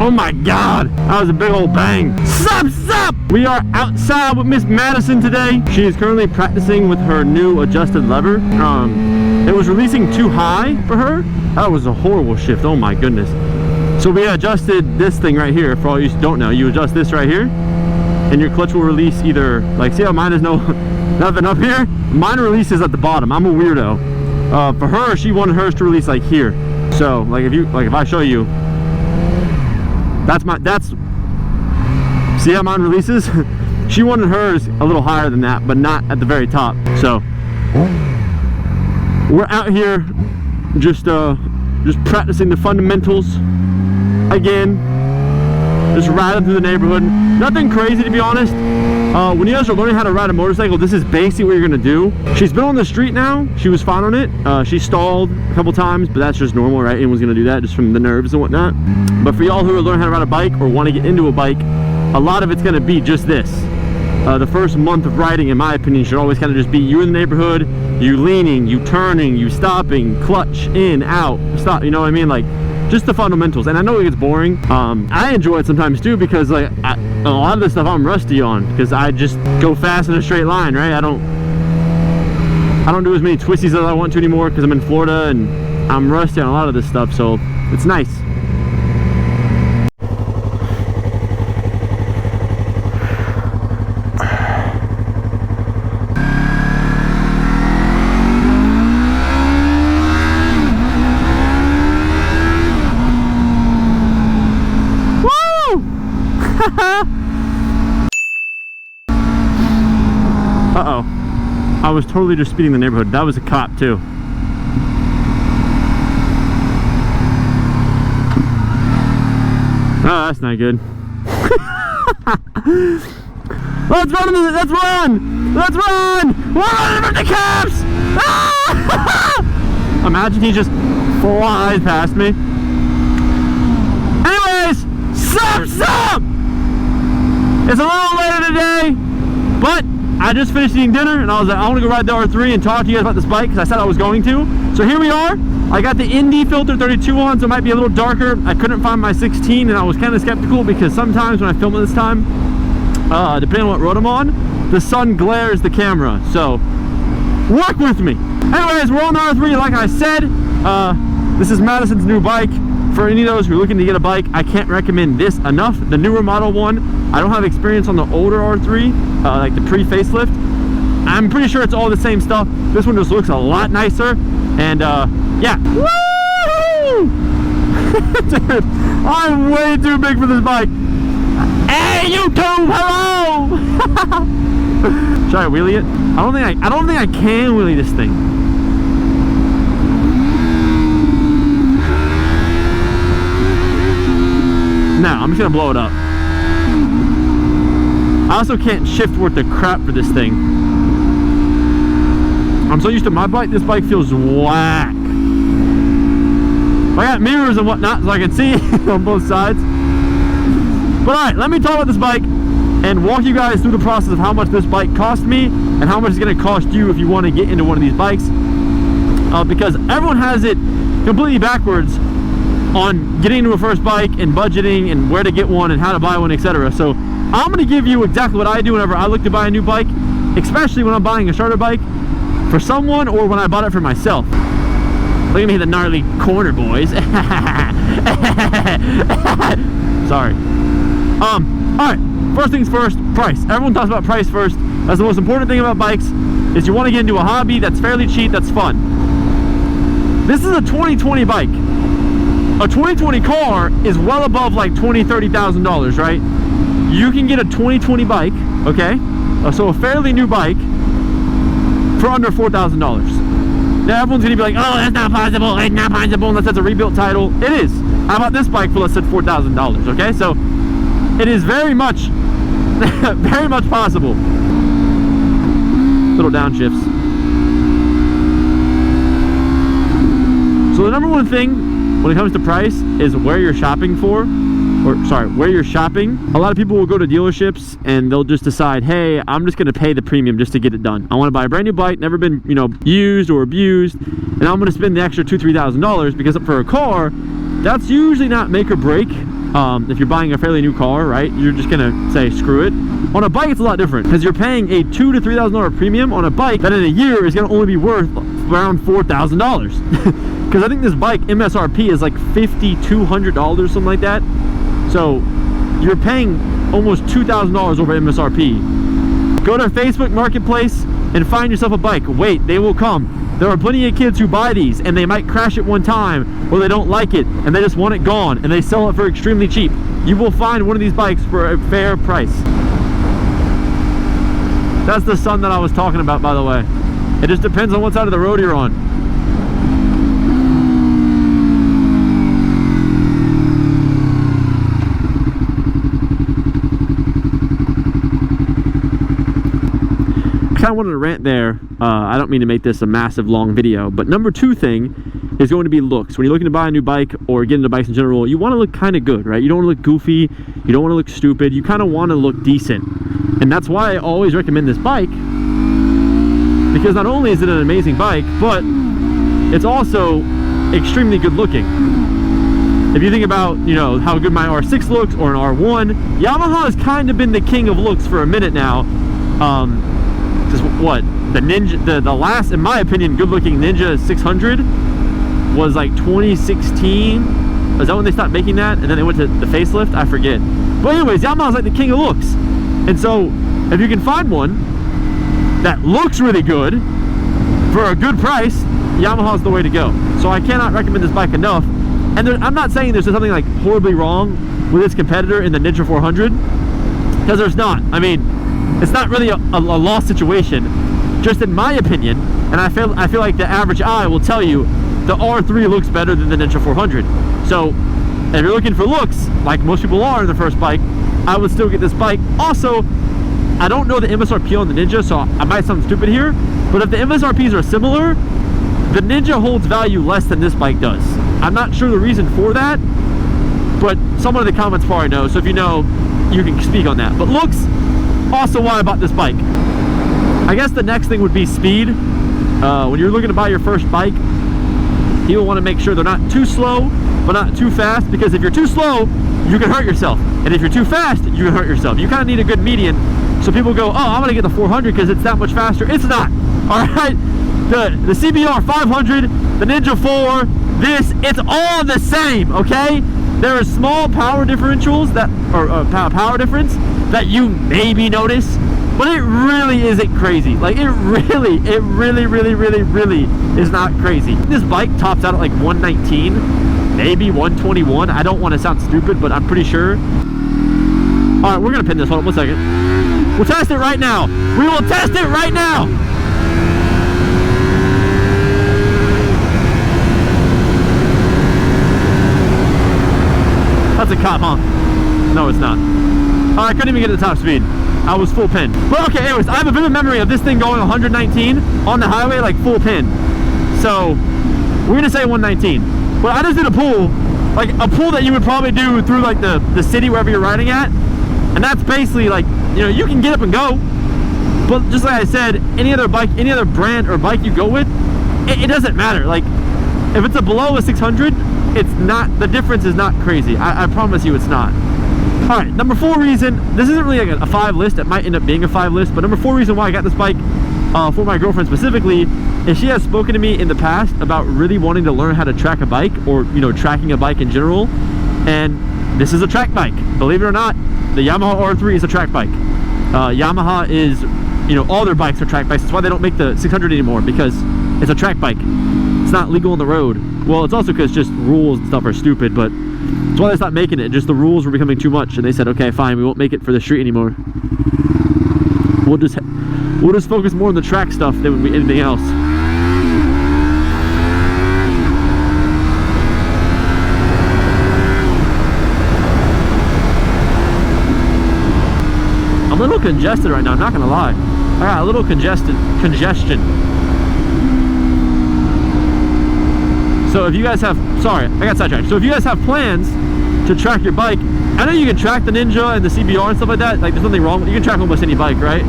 Oh my God, that was a big old bang. Sup! We are outside with Miss Madison today. She is currently practicing with her new adjusted lever. It was releasing too high for her. That was a horrible shift, oh my goodness. So we adjusted this thing right here. For all you don't know, you adjust this right here, and your clutch will release either, like, see how mine is nothing up here? Mine releases at the bottom. I'm a weirdo. For her, she wanted hers to release like here. So like if I show you, that's see how mine releases? She wanted hers a little higher than that, but not at the very top. So we're out here just practicing the fundamentals again, just riding through the neighborhood. Nothing crazy, to be honest. When you guys are learning how to ride a motorcycle, this is basically what you're gonna do. She's been on the street now. She was fine on it. She stalled a couple times, but that's just normal, right? Anyone's gonna do that just from the nerves and whatnot. But for y'all who are learning how to ride a bike or want to get into a bike, a lot of it's gonna be just this. The first month of riding, in my opinion, should always kind of just be you in the neighborhood, you leaning, you turning, you stopping, clutch in, out, stop, you know what I mean? Like, just the fundamentals. And I know it gets boring. I enjoy it sometimes too, because like a lot of this stuff I'm rusty on, because I just go fast in a straight line, right? I don't do as many twisties as I want to anymore, because I'm in Florida and I'm rusty on a lot of this stuff, so it's nice. Uh-oh. I was totally just speeding the neighborhood. That was a cop too. Oh, that's not good. Let's run! Let's run! Let's run! We're running from the cops! Ah! Imagine he just flies past me. Anyways, sup! It's a little later today, but I just finished eating dinner and I was like, I want to go ride the R3 and talk to you guys about this bike, because I said I was going to. So here we are. I got the Indy filter 32 on, so it might be a little darker. I couldn't find my 16 and I was kind of skeptical, because sometimes when I film it this time, depending on what road I'm on, the sun glares the camera. So work with me. Anyways, we're on the R3 like I said. This is Madison's new bike. For any of those who are looking to get a bike, I can't recommend this enough. The newer model one, I don't have experience on the older R3, like the pre-facelift. I'm pretty sure it's all the same stuff. This one just looks a lot nicer, and yeah. Woo! Dude, I'm way too big for this bike. Hey YouTube, hello! Should I wheelie it? I don't think I can wheelie this thing. No, I'm just gonna blow it up. I also can't shift worth the crap for this thing. I'm so used to my bike, this bike feels whack. I got mirrors and whatnot so I can see on both sides. But alright, let me talk about this bike and walk you guys through the process of how much this bike cost me and how much it's gonna cost you if you want to get into one of these bikes. Because everyone has it completely backwards on getting into a first bike and budgeting and where to get one and how to buy one, etc. So I'm going to give you exactly what I do whenever I look to buy a new bike, especially when I'm buying a starter bike for someone or when I bought it for myself. Look at me, the gnarly corner boys. Sorry. Alright, first things first, price. Everyone talks about price first. That's the most important thing about bikes, is you want to get into a hobby that's fairly cheap, that's fun. This is a 2020 bike. A 2020 car is well above like $20,000–$30,000, right? You can get a 2020 bike, okay? So a fairly new bike for under $4,000. Now everyone's gonna be like, oh, that's not possible, unless that's a rebuilt title. It is. How about this bike for less than $4,000, okay? So it is very much, very much possible. Little downshifts. So the number one thing when it comes to price is where you're shopping for, where you're shopping. A lot of people will go to dealerships and they'll just decide, hey, I'm just gonna pay the premium just to get it done. I want to buy a brand new bike, never been, you know, used or abused, and I'm gonna spend the extra $2–3,000, because for a car, that's usually not make or break if you're buying a fairly new car, right, you're just gonna say screw it. On a bike, it's a lot different because you're paying a $2,000 to $3,000 premium on a bike that in a year is gonna only be worth around $4,000. Because I think this bike MSRP is like $5,200, something like that. So you're paying almost $2,000 over MSRP. Go to Facebook Marketplace and find yourself a bike. Wait, they will come. There are plenty of kids who buy these and they might crash it one time, or they don't like it and they just want it gone and they sell it for extremely cheap. You will find one of these bikes for a fair price. That's the sun that I was talking about, by the way. It just depends on what side of the road you're on. I kind of wanted to rant there. I don't mean to make this a massive long video, but number two thing is going to be looks. When you're looking to buy a new bike or get into bikes in general, you want to look kind of good, right? You don't want to look goofy, you don't want to look stupid, you kind of want to look decent. And that's why I always recommend this bike, because not only is it an amazing bike, but it's also extremely good looking. If you think about, you know, how good my R6 looks or an R1, Yamaha has kind of been the king of looks for a minute now. Just what the Ninja, the last, in my opinion, good-looking Ninja 600 was like 2016. Is that when they stopped making that? And then they went to the facelift? I forget. But anyways, Yamaha's like the king of looks. And so if you can find one that looks really good for a good price, Yamaha's the way to go. So I cannot recommend this bike enough. And I'm not saying there's something like horribly wrong with its competitor in the Ninja 400, because there's not. I mean, it's not really a lost situation, just in my opinion. And I feel like the average eye will tell you the R3 looks better than the Ninja 400. So if you're looking for looks, like most people are in the first bike, I would still get this bike. Also, I don't know the MSRP on the Ninja, so I might sound stupid here, but if the MSRPs are similar, the Ninja holds value less than this bike does. I'm not sure the reason for that, but someone in the comments probably knows. So if you know, you can speak on that. But looks, also why I bought this bike. I guess the next thing would be speed. When you're looking to buy your first bike, you'll want to make sure they're not too slow, but not too fast, because if you're too slow, you can hurt yourself. And if you're too fast, you can hurt yourself. You kind of need a good median. So people go, oh, I'm going to get the 400 because it's that much faster. It's not. All right? The CBR 500, the Ninja 4, it's all the same, okay? There are small power differentials that, or power difference that you maybe notice, but it really isn't crazy. Like, it really is not crazy. This bike tops out at like 119, maybe 121. I don't want to sound stupid, but I'm pretty sure. All right, we're gonna pin this. Hold on 1 second. We'll test it right now. We will test it right now. That's a cop, huh? No, it's not. Oh, I couldn't even get to the top speed. I was full pin. But okay, anyways, I have a vivid memory of this thing going 119 on the highway, like full pin. So we're gonna say 119. But I just did a pull, like a pull that you would probably do through like the city wherever you're riding at. And that's basically like, you know, you can get up and go. But just like I said, any other bike, any other brand or bike you go with, it doesn't matter. Like, if it's below a 600, it's not, the difference is not crazy. I promise you it's not. All right, number 4 reason, this isn't really like a 5 list, it might end up being a 5 list, but number 4 reason why I got this bike for my girlfriend specifically is she has spoken to me in the past about really wanting to learn how to track a bike, or, you know, tracking a bike in general. And this is a track bike. Believe it or not, the Yamaha R3 is a track bike. Yamaha is, you know, all their bikes are track bikes. That's why they don't make the 600 anymore, because it's a track bike. It's not legal on the road. Well, it's also because just rules and stuff are stupid, but that's why they stopped making it. Just the rules were becoming too much, and they said, okay, fine, we won't make it for the street anymore. We'll just focus more on the track stuff than anything else. I'm a little congested right now, I'm not gonna lie. I got a little congestion. So if you guys have, sorry, I got sidetracked. So if you guys have plans to track your bike, I know you can track the Ninja and the CBR and stuff like that. Like, there's nothing wrong. You can track almost any bike, right?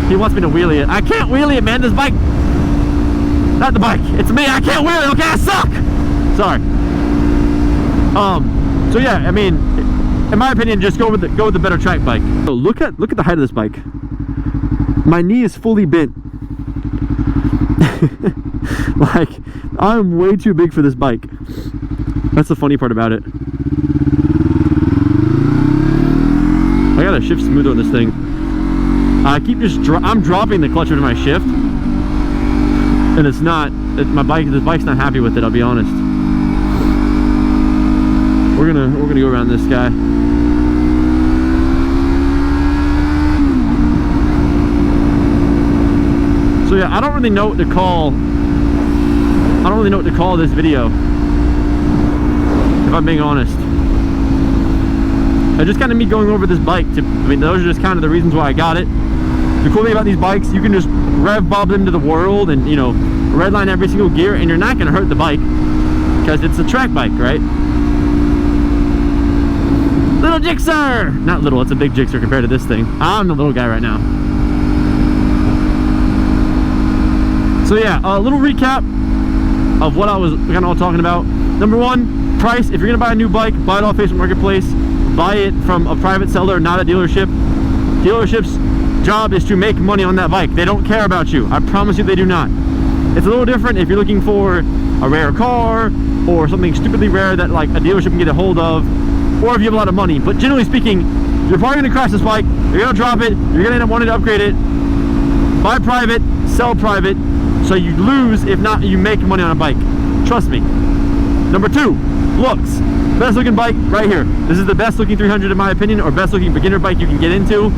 He wants me to wheelie it. I can't wheelie it, man. This bike, not the bike. It's me. I can't wheelie it. Okay, I suck. Sorry. So yeah, I mean, in my opinion, just go with the better track bike. So look at the height of this bike. My knee is fully bent. Like, I'm way too big for this bike. That's the funny part about it. I gotta shift smoother on this thing. I keep I'm dropping the clutch into my shift, and it's not. This bike's not happy with it. I'll be honest. We're gonna go around this guy. So yeah, I don't really know what to call. I don't really know what to call this video, if I'm being honest. It's just kind of me going over this bike. I mean, those are just kind of the reasons why I got it. The cool thing about these bikes, you can just rev bob them to the world and, you know, redline every single gear, and you're not going to hurt the bike because it's a track bike, right? Little jigsaw! Not little, it's a big jigsaw compared to this thing. I'm the little guy right now. So yeah, a little recap of what I was kind of all talking about. Number one, price. If you're going to buy a new bike, buy it off Facebook Marketplace. Buy it from a private seller, not a dealership. Dealership's job is to make money on that bike. They don't care about you. I promise you they do not. It's a little different if you're looking for a rare car or something stupidly rare that like a dealership can get a hold of, or if you have a lot of money. But generally speaking, you're probably going to crash this bike, you're going to drop it, you're going to end up wanting to upgrade it. Buy private, sell private, so you lose, if not you make money on a bike. Trust me. Number two, looks. Best looking bike right here. This is the best looking 300 in my opinion, or best looking beginner bike you can get into.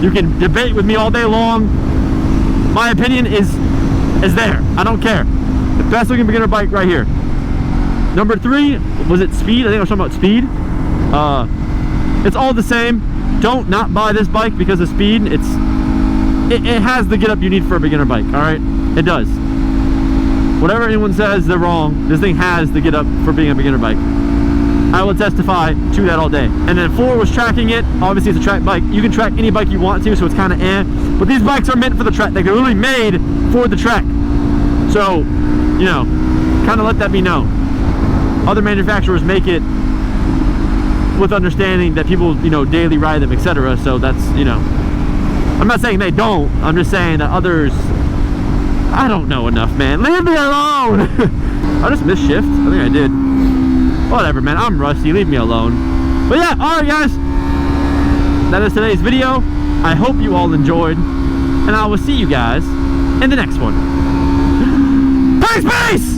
You can debate with me all day long. My opinion is there. I don't care. The best looking beginner bike right here. Number three, was it speed? I think I was talking about speed. It's all the same. Don't not buy this bike because of speed. It has the get up you need for a beginner bike, all right? It does. Whatever anyone says, they're wrong. This thing has the get up for being a beginner bike. I will testify to that all day. And then 4 was tracking it. Obviously it's a track bike. You can track any bike you want to, so it's kind of but these bikes are meant for the track. Like, they're literally made for the track. So, you know, kind of let that be known. Other manufacturers make it with understanding that people, you know, daily ride them, etc. So that's, you know, I'm not saying they don't. I'm just saying that others, I don't know enough, man. Leave me alone. I just missed shift. I think I did. Whatever, man, I'm rusty, leave me alone. But yeah, alright guys, that is today's video. I hope you all enjoyed, and I will see you guys in the next one. Peace!